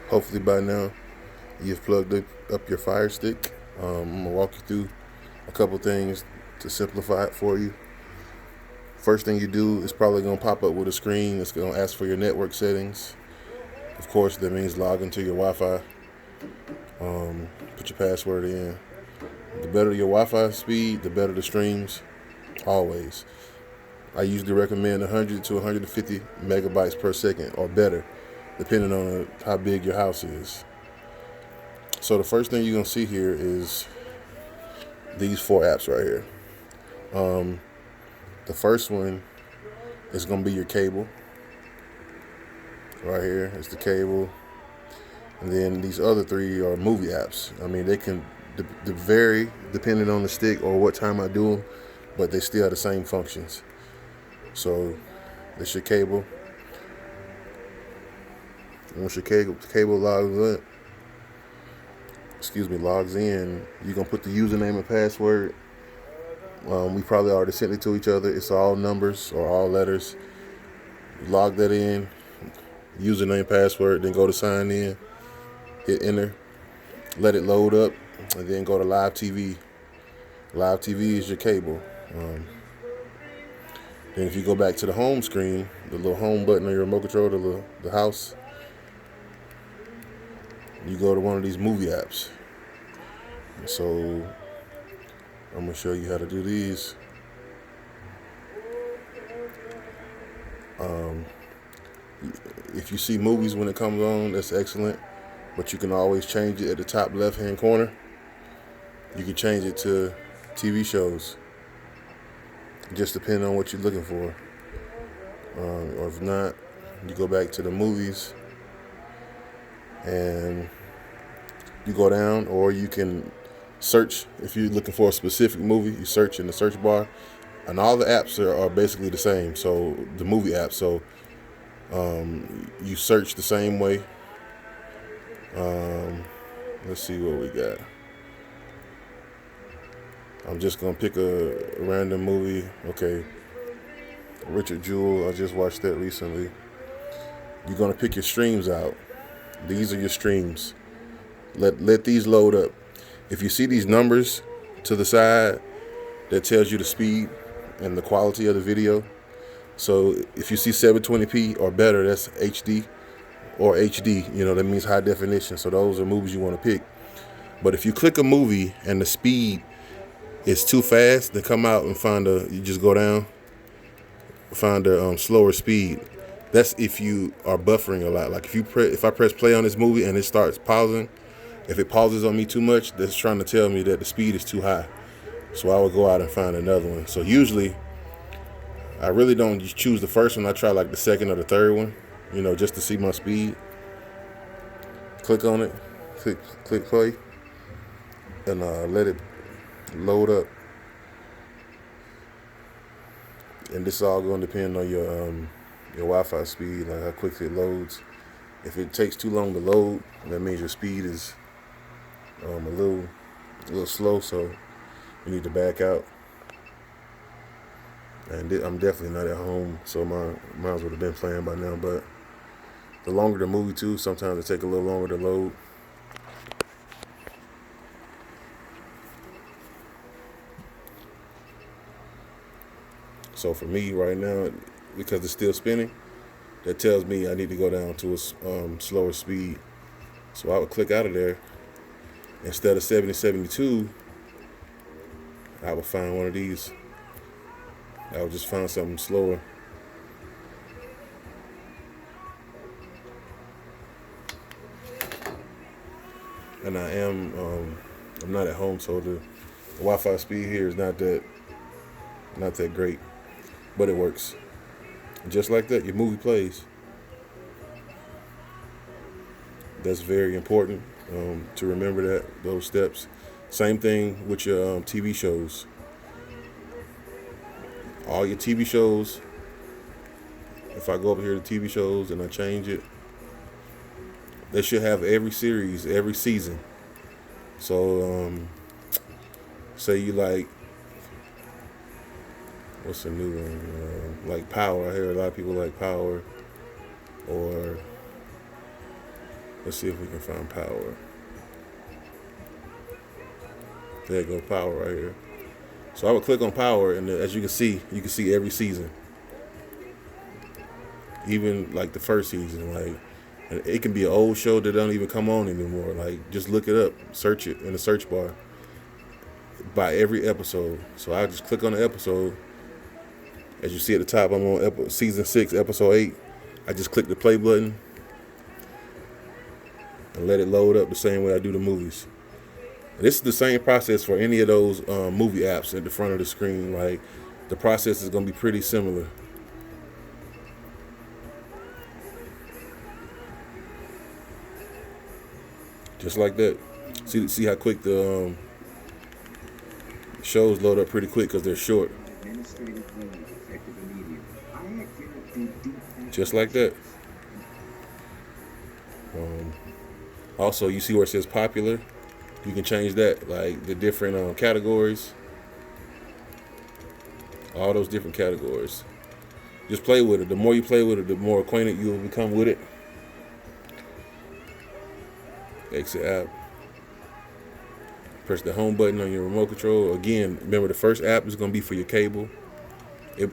Hopefully by now you've plugged up your Fire Stick. I'm gonna walk you through a couple things to simplify it for you. First thing you do is probably gonna pop up with a screen that's gonna ask for your network settings. Of course, that means log into your Wi-Fi. Put your password in. The better your Wi-Fi speed, the better the streams. Always. I usually recommend 100 to 150 megabytes per second or better, depending on how big your house is. So the first thing you're gonna see here is these four apps right here. The first one is gonna be your cable. Right here is the cable, and then these other three are movie apps. I mean, they can vary depending on the stick or what time I do them, but they still have the same functions. So that's your cable. Once your cable logs in, you're gonna put the username and password. We probably already sent it to each other. It's all numbers or all letters. Log that in, username, password, then go to sign in, hit enter, let it load up, and then go to live TV. Live TV is your cable. Then if you go back to the home screen, the little home button on your remote control, the house, you go to one of these movie apps. So I'm gonna show you how to do these. If you see movies when it comes on, that's excellent. But you can always change it at the top left-hand corner. You can change it to TV shows. Just depending on what you're looking for. Or if not, you go back to the movies and you go down, or you can search. If you're looking for a specific movie, you search in the search bar. And all the apps are basically the same. So the movie apps. So you search the same way. Let's see what we got. I'm just gonna pick a random movie. Okay, Richard Jewell. I just watched that recently. You're gonna pick your streams out. These are your streams. Let these load up. If you see these numbers to the side, that tells you the speed and the quality of the video. So if you see 720p or better, that's HD or HD. That means high definition. So those are movies you want to pick. But if you click a movie and the speed is too fast, then come out and you just go down, find a slower speed. That's if you are buffering a lot. Like if I press play on this movie and it starts pausing, if it pauses on me too much, that's trying to tell me that the speed is too high. So I would go out and find another one. So usually, I really don't just choose the first one. I try like the second or the third one, just to see my speed. Click on it, click play, and let it load up. And this is all going to depend on your Wi-Fi speed, like how quickly it loads. If it takes too long to load, that means your speed is a little slow, so you need to back out. And I'm definitely not at home, so might as well have been playing by now. But the longer the movie too, sometimes it take a little longer to load. So for me right now, because it's still spinning, that tells me I need to go down to a slower speed. So I would click out of there. Instead of 70-72, I would find one of these. I would just find something slower. And I'm not at home, so the Wi-Fi speed here is not that great, but it works. Just like that, your movie plays. That's very important to remember those steps. Same thing with your TV shows. All your TV shows, if I go up here to TV shows and I change it, they should have every series, every season. So, say you like, what's the new one? Like Power. I hear a lot of people like Power. Or Let's see if we can find power. There you go, power right here. So I would click on power, and as you can see every season, even like the first season. Like, and it can be an old show that don't even come on anymore. Like, just look it up, search it in the search bar by every episode. So I just click on the episode. As you see at the top, I'm on season 6, episode 8. I just click the play button and let it load up the same way I do the movies. And this is the same process for any of those movie apps at the front of the screen. Like, the process is going to be pretty similar. Just like that. See how quick the shows load up pretty quick because they're short. Just like that. Also, you see where it says popular? You can change that, like the different categories. All those different categories. Just play with it. The more you play with it, the more acquainted you will become with it. Exit app. Press the home button on your remote control. Again, remember the first app is going to be for your cable.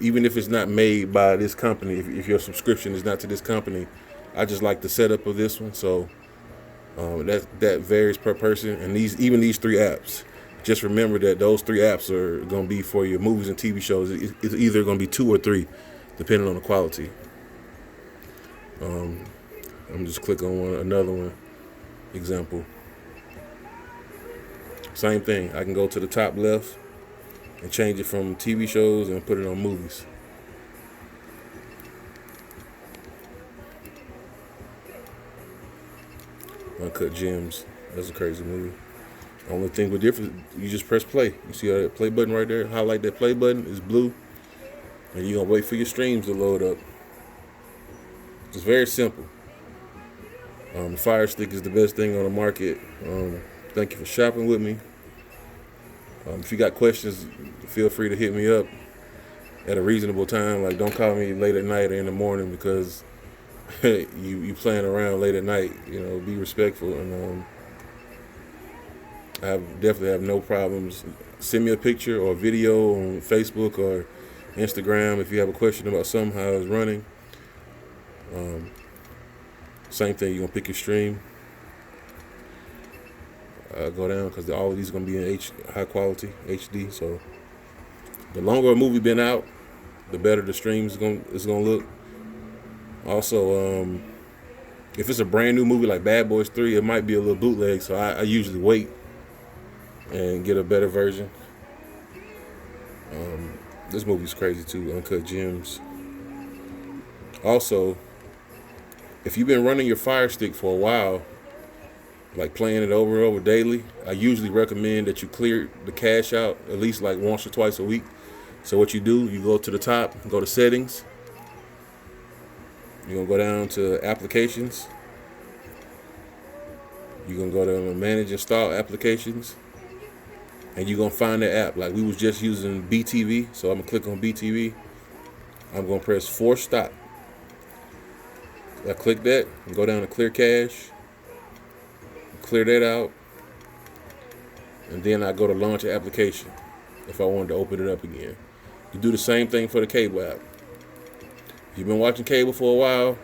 Even if it's not made by this company, if your subscription is not to this company, I just like the setup of this one. So that varies per person. And even these 3 apps, just remember that those 3 apps are going to be for your movies and TV shows. It's either going to be 2 or 3, depending on the quality. I'm just click on another one. Example. Same thing. I can go to the top left and change it from TV shows and put it on movies. Uncut Gems. That's a crazy movie. Only thing with difference, you just press play. You see that play button right there? Highlight that play button. It's blue. And you're going to wait for your streams to load up. It's very simple. The Fire Stick is the best thing on the market. Thank you for shopping with me. If you got questions, feel free to hit me up at a reasonable time. Like, don't call me late at night or in the morning because you playing around late at night. You know, be respectful. And I definitely have no problems. Send me a picture or a video on Facebook or Instagram if you have a question about something, how it's running. Same thing, you're going to pick your stream. Go down because all of these are going to be in high quality, HD. So the longer a movie been out, the better the stream is going to look. Also, if it's a brand new movie like Bad Boys 3, it might be a little bootleg. So I usually wait and get a better version. This movie's crazy too, Uncut Gems. Also, if you've been running your Fire Stick for a while, like playing it over and over daily, I usually recommend that you clear the cache out at least like once or twice a week. So what you do, you go to the top, go to settings. You're going to go down to applications. You're going to go to manage install applications. And you're going to find the app. Like we was just using BTV. So I'm going to click on BTV. I'm going to press force stop. I click that and go down to clear cache. Clear that out. And then I go to launch an application if I wanted to open it up again. You do the same thing for the cable app. If you've been watching cable for a while,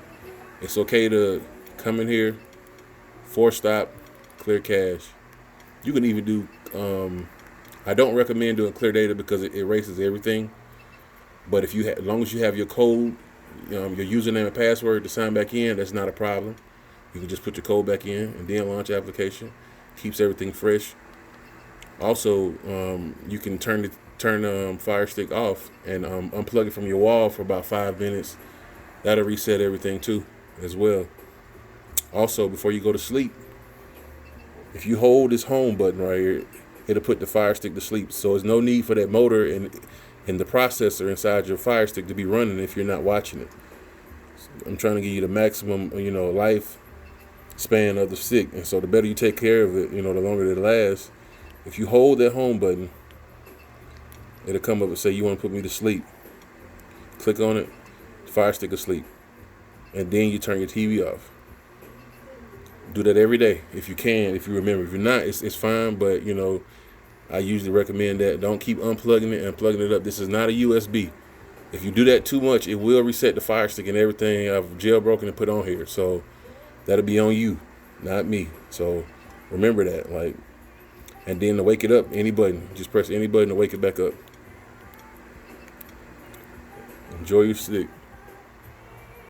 it's okay to come in here, force stop, clear cache. You can even do, I don't recommend doing clear data because it erases everything. But if as long as you have your code, your username and password to sign back in, that's not a problem. You can just put your code back in and then launch the application. Keeps everything fresh. Also, you can turn Fire Stick off and unplug it from your wall for about 5 minutes. That'll reset everything too, as well. Also, before you go to sleep, if you hold this home button right here, it'll put the Fire Stick to sleep. So there's no need for that motor and the processor inside your Fire Stick to be running if you're not watching it. I'm trying to give you the maximum, life span of the stick. And so the better you take care of it, the longer it lasts. If you hold that home button, it'll come up and say, you want to put me to sleep. Click on it, Fire Stick asleep. And then you turn your TV off. Do that every day if you can, if you remember. If you're not, it's fine. But I usually recommend that. Don't keep unplugging it and plugging it up. This is not a USB. If you do that too much, it will reset the Fire Stick and everything I've jailbroken and put on here. So that'll be on you, not me. So remember that. And then to wake it up, any button. Just press any button to wake it back up. Enjoy your stick.